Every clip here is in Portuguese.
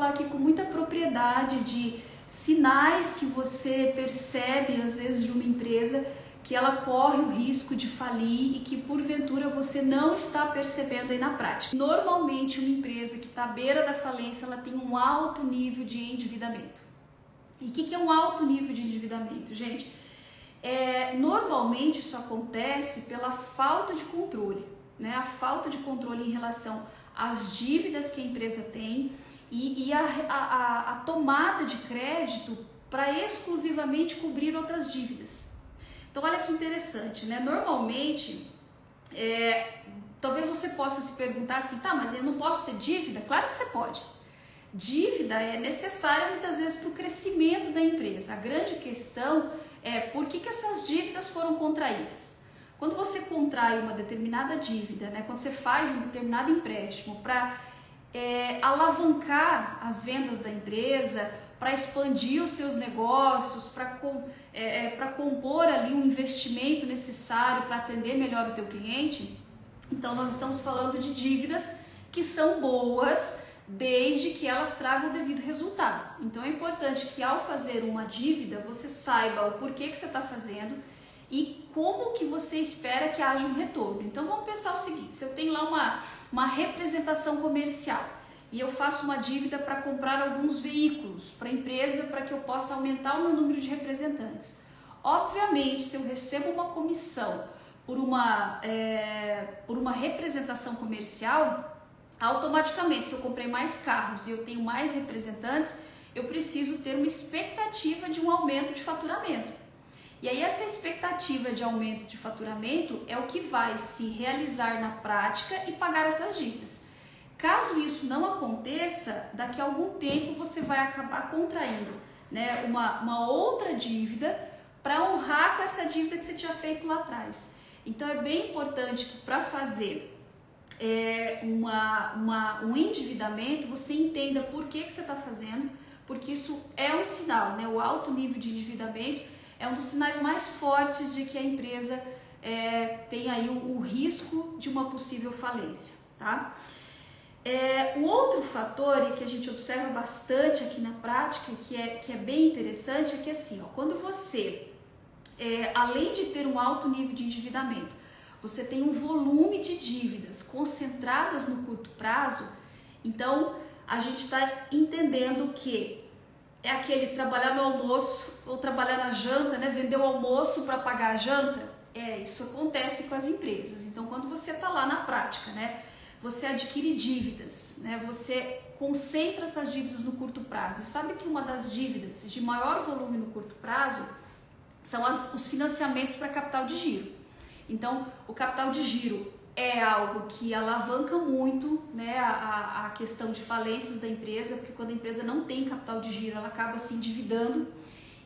falar aqui com muita propriedade de sinais que você percebe, às vezes, de uma empresa que ela corre o risco de falir e que, porventura, você não está percebendo aí na prática. Normalmente, uma empresa que está à beira da falência, ela tem um alto nível de endividamento. E o que é um alto nível de endividamento, gente? Normalmente, isso acontece pela falta de controle, né? A falta de controle em relação às dívidas que a empresa tem e a tomada de crédito para exclusivamente cobrir outras dívidas. Então, olha que interessante, né? Normalmente, talvez você possa se perguntar assim, tá, mas eu não posso ter dívida? Claro que você pode. Dívida é necessária muitas vezes para o crescimento da empresa. A grande questão é por que essas dívidas foram contraídas. Quando você contrai uma determinada dívida, né? Quando você faz um determinado empréstimo para alavancar as vendas da empresa, para expandir os seus negócios, para compor ali um investimento necessário para atender melhor o teu cliente, então nós estamos falando de dívidas que são boas desde que elas tragam o devido resultado. Então é importante que ao fazer uma dívida você saiba o porquê que você está fazendo e como que você espera que haja um retorno. Então vamos pensar o seguinte, se eu tenho lá uma representação comercial e eu faço uma dívida para comprar alguns veículos para a empresa para que eu possa aumentar o meu número de representantes. Obviamente, se eu recebo uma comissão por uma representação comercial, automaticamente, se eu comprei mais carros e eu tenho mais representantes, eu preciso ter uma expectativa de um aumento de faturamento. E aí essa expectativa de aumento de faturamento é o que vai se realizar na prática e pagar essas dívidas. Caso isso não aconteça, daqui a algum tempo você vai acabar contraindo, né, uma outra dívida para honrar com essa dívida que você tinha feito lá atrás. Então é bem importante que para fazer um endividamento você entenda por que você está fazendo, porque isso é um sinal, né? O alto nível de endividamento é um dos sinais mais fortes de que a empresa tem aí o risco de uma possível falência, tá? Um outro fator que a gente observa bastante aqui na prática, que é bem interessante, é que assim, ó, quando você, além de ter um alto nível de endividamento, você tem um volume de dívidas concentradas no curto prazo, então a gente está entendendo que é aquele trabalhar no almoço ou trabalhar na janta, né? Vender o almoço para pagar a janta. Isso acontece com as empresas. Então, quando você está lá na prática, né? Você adquire dívidas, né? Você concentra essas dívidas no curto prazo. E sabe que uma das dívidas de maior volume no curto prazo são os financiamentos para capital de giro. Então, o capital de giro é algo que alavanca muito, né, a questão de falências da empresa, porque quando a empresa não tem capital de giro, ela acaba se endividando.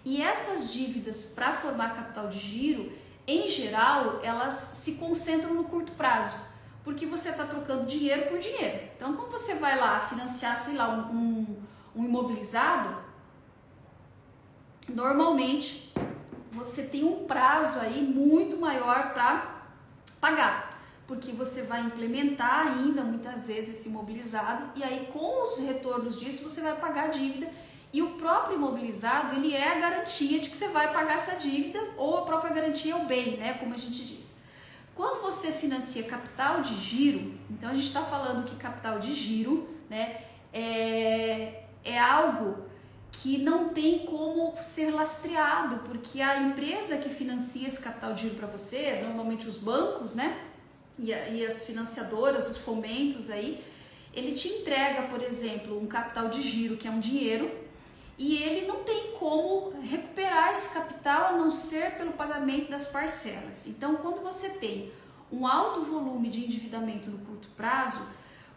E essas dívidas para formar capital de giro, em geral, elas se concentram no curto prazo, porque você está trocando dinheiro por dinheiro. Então, quando você vai lá financiar, sei lá, um imobilizado, normalmente você tem um prazo aí muito maior para pagar, porque você vai implementar ainda muitas vezes esse imobilizado e aí com os retornos disso você vai pagar a dívida e o próprio imobilizado ele é a garantia de que você vai pagar essa dívida ou a própria garantia é o bem, né, como a gente diz. Quando você financia capital de giro, então a gente está falando que capital de giro, né, é algo que não tem como ser lastreado, porque a empresa que financia esse capital de giro para você, normalmente os bancos, né, e as financiadoras, os fomentos aí, ele te entrega, por exemplo, um capital de giro que é um dinheiro e ele não tem como recuperar esse capital a não ser pelo pagamento das parcelas. Então, quando você tem um alto volume de endividamento no curto prazo,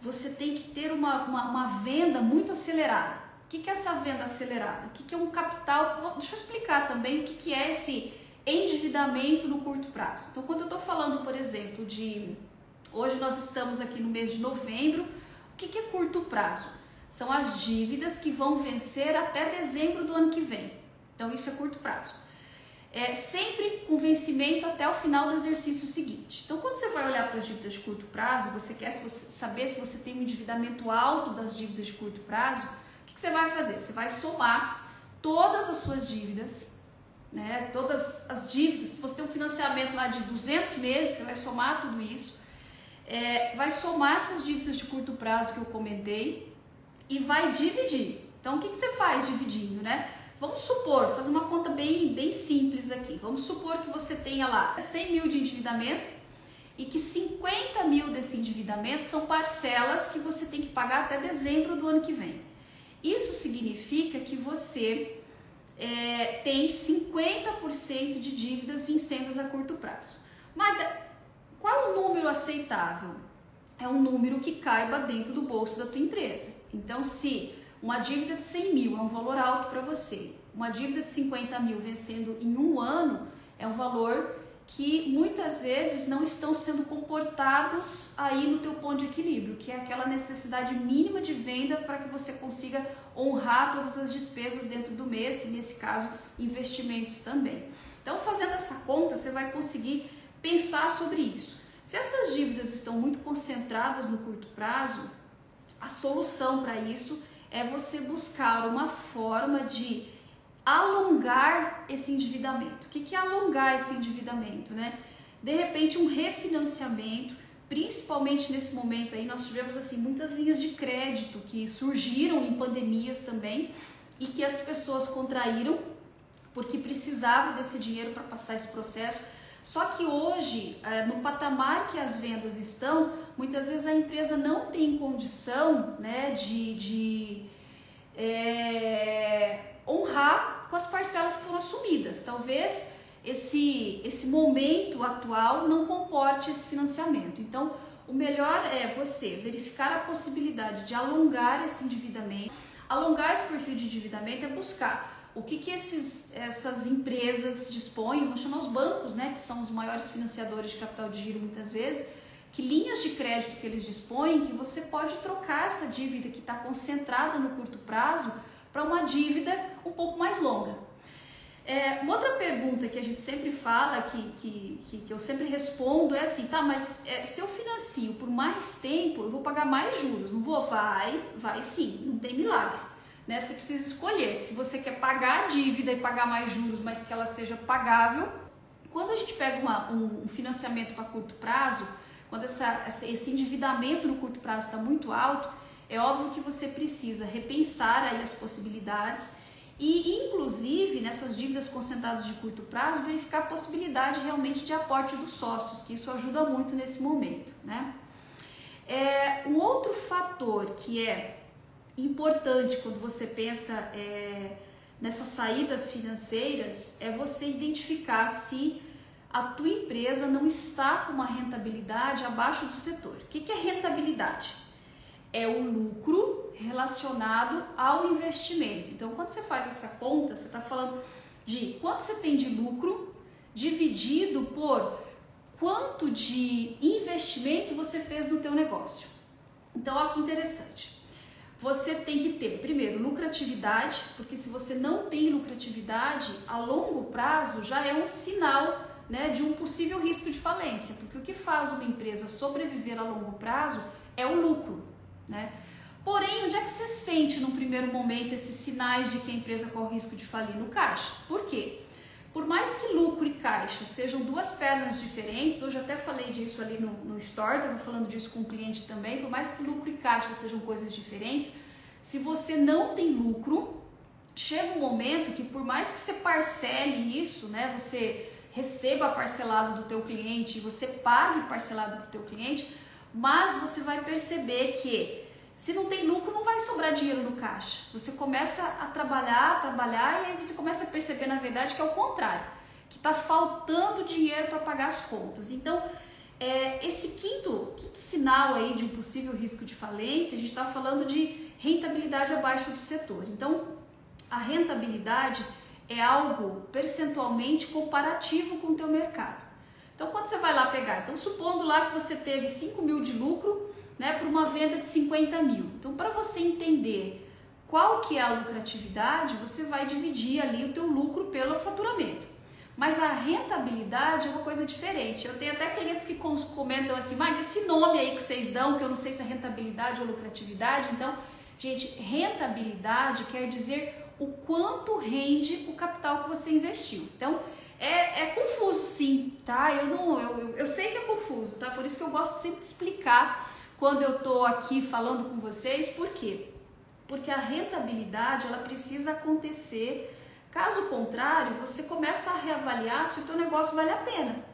você tem que ter uma venda muito acelerada. O que é essa venda acelerada? O que é um capital? Deixa eu explicar também o que é esse endividamento no curto prazo. Então, quando eu estou falando, por exemplo, hoje nós estamos aqui no mês de novembro, o que é curto prazo? São as dívidas que vão vencer até dezembro do ano que vem. Então, isso é curto prazo. Sempre com vencimento até o final do exercício seguinte. Então, quando você vai olhar para as dívidas de curto prazo, você quer saber se você tem um endividamento alto das dívidas de curto prazo, o que você vai fazer? Você vai somar todas as suas dívidas, né? Todas as dívidas. Se você tem um financiamento lá de 200 meses, você vai somar tudo isso, vai somar essas dívidas de curto prazo que eu comentei e vai dividir. Então, o que você faz dividindo, né? Vamos supor, fazer uma conta bem simples aqui. Vamos supor que você tenha lá 100 mil de endividamento e que 50 mil desse endividamento são parcelas que você tem que pagar até dezembro do ano que vem. Isso significa que você tem 50% de dívidas vencidas a curto prazo. Mas qual é o número aceitável? É um número que caiba dentro do bolso da tua empresa. Então, se uma dívida de 100 mil é um valor alto para você, uma dívida de 50 mil vencendo em um ano é um valor que muitas vezes não estão sendo comportados aí no teu ponto de equilíbrio, que é aquela necessidade mínima de venda para que você consiga honrar todas as despesas dentro do mês, e nesse caso, investimentos também. Então, fazendo essa conta, você vai conseguir pensar sobre isso. Se essas dívidas estão muito concentradas no curto prazo, a solução para isso é você buscar uma forma de alongar esse endividamento. O que é alongar esse endividamento, né? De repente, um refinanciamento, principalmente nesse momento aí, nós tivemos assim muitas linhas de crédito que surgiram em pandemias também e que as pessoas contraíram porque precisavam desse dinheiro para passar esse processo. Só que hoje, no patamar que as vendas estão, muitas vezes a empresa não tem condição, né, de honrar com as parcelas que foram assumidas. Talvez esse momento atual não comporte esse financiamento. Então, o melhor é você verificar a possibilidade de alongar esse endividamento. Alongar esse perfil de endividamento é buscar o que essas empresas dispõem, vamos chamar os bancos, né, que são os maiores financiadores de capital de giro muitas vezes, que linhas de crédito que eles dispõem, que você pode trocar essa dívida que está concentrada no curto prazo para uma dívida um pouco mais longa. Uma outra pergunta que a gente sempre fala, que eu sempre respondo é assim, tá, mas se eu financio por mais tempo, eu vou pagar mais juros, não vou? Vai sim, não tem milagre. Né? Você precisa escolher se você quer pagar a dívida e pagar mais juros, mas que ela seja pagável. Quando a gente pega um financiamento para curto prazo, quando esse endividamento no curto prazo está muito alto, é óbvio que você precisa repensar aí as possibilidades e, inclusive, nessas dívidas concentradas de curto prazo, verificar a possibilidade realmente de aporte dos sócios, que isso ajuda muito nesse momento, né? Um outro fator que é importante quando você pensa nessas saídas financeiras é você identificar se a tua empresa não está com uma rentabilidade abaixo do setor. O que é rentabilidade? É o lucro relacionado ao investimento. Então, quando você faz essa conta, você está falando de quanto você tem de lucro dividido por quanto de investimento você fez no teu negócio. Então, olha que interessante. Você tem que ter, primeiro, lucratividade, porque se você não tem lucratividade, a longo prazo já é um sinal, né, de um possível risco de falência, porque o que faz uma empresa sobreviver a longo prazo é o lucro, né? Porém, onde é que você sente no primeiro momento esses sinais de que a empresa corre risco de falir? No caixa. Por quê? Por mais que lucro e caixa sejam duas pernas diferentes, hoje até falei disso ali no Store, estava falando disso com um cliente também, por mais que lucro e caixa sejam coisas diferentes, se você não tem lucro, chega um momento que por mais que você parcele isso, né, você receba parcelado do teu cliente, você pague parcelado do teu cliente, mas você vai perceber que se não tem lucro, não vai sobrar dinheiro no caixa. Você começa a trabalhar e aí você começa a perceber, na verdade, que é o contrário, que está faltando dinheiro para pagar as contas. Então, esse quinto sinal aí de um possível risco de falência, a gente está falando de rentabilidade abaixo do setor. Então, a rentabilidade é algo percentualmente comparativo com o teu mercado. Então, quando você vai lá pegar, então supondo lá que você teve 5 mil de lucro, né, por uma venda de 50 mil. Então, para você entender qual que é a lucratividade, você vai dividir ali o teu lucro pelo faturamento. Mas a rentabilidade é uma coisa diferente. Eu tenho até clientes que comentam assim, mas esse nome aí que vocês dão, que eu não sei se é rentabilidade ou lucratividade, então Gente, rentabilidade quer dizer o quanto rende o capital que você investiu. Então, é confuso sim, tá? Eu sei que é confuso, tá? Por isso que eu gosto sempre de explicar quando eu tô aqui falando com vocês. Por quê? Porque a rentabilidade, ela precisa acontecer. Caso contrário, você começa a reavaliar se o teu negócio vale a pena.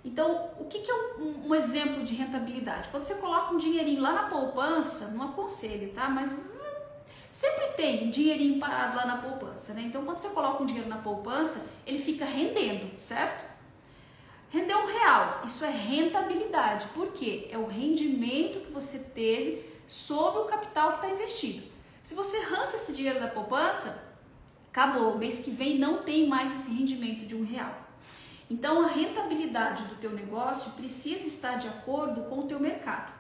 Então, o que é um exemplo de rentabilidade? Quando você coloca um dinheirinho lá na poupança, não aconselho, tá? Mas sempre tem um dinheirinho parado lá na poupança, né? Então, quando você coloca um dinheiro na poupança, ele fica rendendo, certo? Rendeu R$1, isso é rentabilidade. Por quê? É o rendimento que você teve sobre o capital que está investido. Se você arranca esse dinheiro da poupança, acabou. Mês que vem não tem mais esse rendimento de R$1. Então, a rentabilidade do teu negócio precisa estar de acordo com o teu mercado.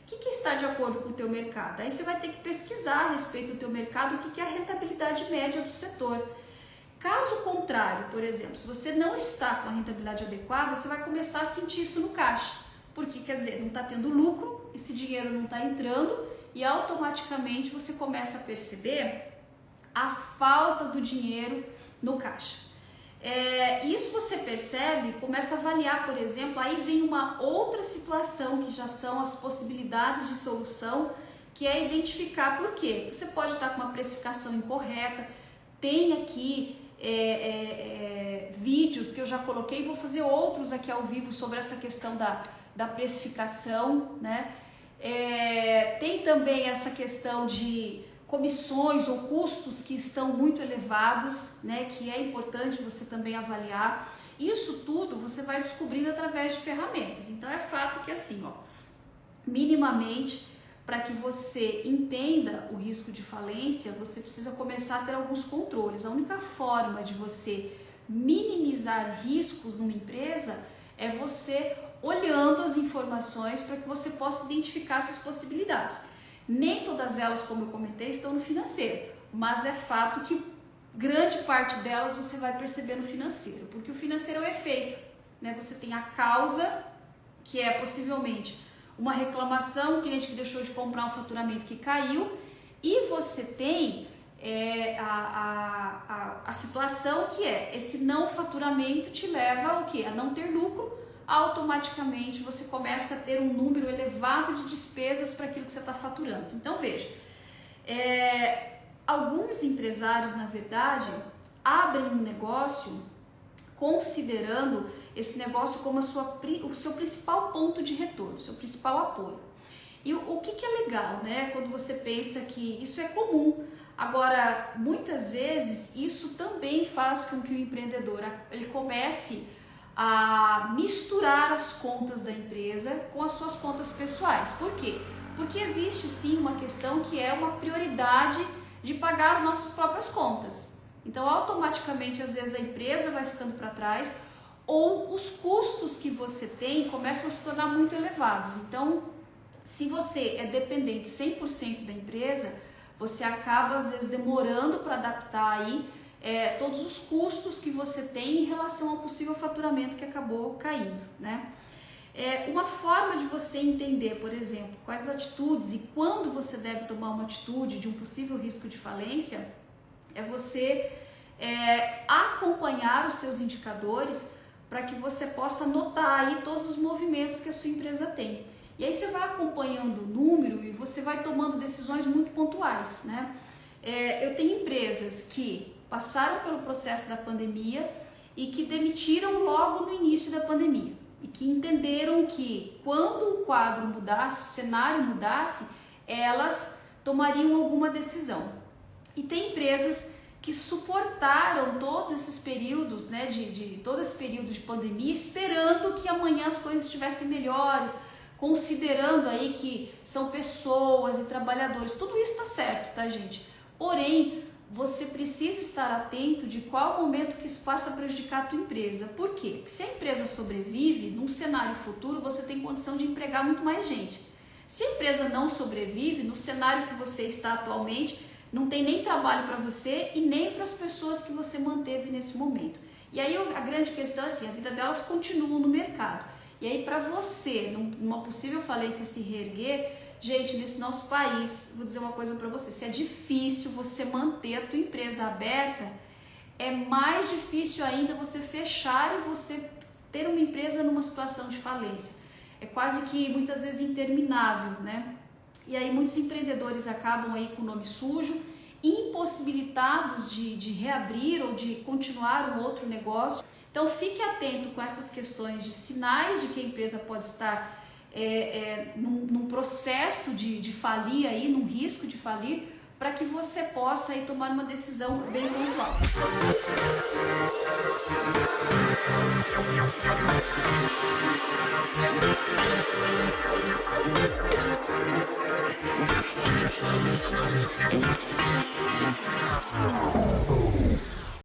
O que está de acordo com o teu mercado? Aí você vai ter que pesquisar a respeito do teu mercado, o que é a rentabilidade média do setor. Caso contrário, por exemplo, se você não está com a rentabilidade adequada, você vai começar a sentir isso no caixa. Porque, quer dizer, não está tendo lucro, esse dinheiro não está entrando e automaticamente você começa a perceber a falta do dinheiro no caixa. Isso você percebe, começa a avaliar, por exemplo, aí vem uma outra situação que já são as possibilidades de solução, que é identificar por quê. Você pode estar com uma precificação incorreta, tem aqui vídeos que eu já coloquei, vou fazer outros aqui ao vivo sobre essa questão da precificação, né? Tem também essa questão de comissões ou custos que estão muito elevados, né, que é importante você também avaliar. Isso tudo você vai descobrindo através de ferramentas. Então é fato que assim, ó, minimamente, para que você entenda o risco de falência, você precisa começar a ter alguns controles. A única forma de você minimizar riscos numa empresa é você olhando as informações para que você possa identificar essas possibilidades. Nem todas elas, como eu comentei, estão no financeiro, mas é fato que grande parte delas você vai perceber no financeiro, porque o financeiro é o efeito, né? Você tem a causa, que é possivelmente uma reclamação, um cliente que deixou de comprar um faturamento que caiu, e você tem a situação que esse não faturamento te leva ao quê? A não ter lucro. Automaticamente você começa a ter um número elevado de despesas para aquilo que você está faturando. Então veja, alguns empresários, na verdade, abrem um negócio considerando esse negócio como o seu principal ponto de retorno, o seu principal apoio. E o que é legal, né? Quando você pensa que isso é comum. Agora, muitas vezes, isso também faz com que o empreendedor ele comece a misturar as contas da empresa com as suas contas pessoais. Por quê? Porque existe sim uma questão que é uma prioridade de pagar as nossas próprias contas. Então, automaticamente, às vezes a empresa vai ficando para trás ou os custos que você tem começam a se tornar muito elevados. Então, se você é dependente 100% da empresa, você acaba às vezes demorando para adaptar aí todos os custos que você tem em relação ao possível faturamento que acabou caindo, né? Uma forma de você entender, por exemplo, quais atitudes e quando você deve tomar uma atitude de um possível risco de falência é você acompanhar os seus indicadores para que você possa notar aí todos os movimentos que a sua empresa tem. E aí você vai acompanhando o número e você vai tomando decisões muito pontuais, né? Eu tenho empresas que passaram pelo processo da pandemia e que demitiram logo no início da pandemia e que entenderam que quando o quadro mudasse, o cenário mudasse, elas tomariam alguma decisão. E tem empresas que suportaram todos esses períodos, né, todo esse período de pandemia, esperando que amanhã as coisas estivessem melhores, considerando aí que são pessoas e trabalhadores. Tudo isso está certo, tá, gente? Porém, você precisa estar atento de qual momento que isso passa a prejudicar a tua empresa. Por quê? Porque se a empresa sobrevive, num cenário futuro, você tem condição de empregar muito mais gente. Se a empresa não sobrevive, no cenário que você está atualmente, não tem nem trabalho para você e nem para as pessoas que você manteve nesse momento. E aí a grande questão é assim, a vida delas continua no mercado. E aí para você, numa possível falência, se reerguer, Gente, nesse nosso país, vou dizer uma coisa para você, se é difícil você manter a tua empresa aberta, é mais difícil ainda você fechar e você ter uma empresa numa situação de falência. É quase que muitas vezes interminável, né? E aí muitos empreendedores acabam aí com o nome sujo, impossibilitados de reabrir ou de continuar um outro negócio. Então fique atento com essas questões de sinais de que a empresa pode estar num processo de falir aí, num risco de falir, para que você possa aí tomar uma decisão bem pontual.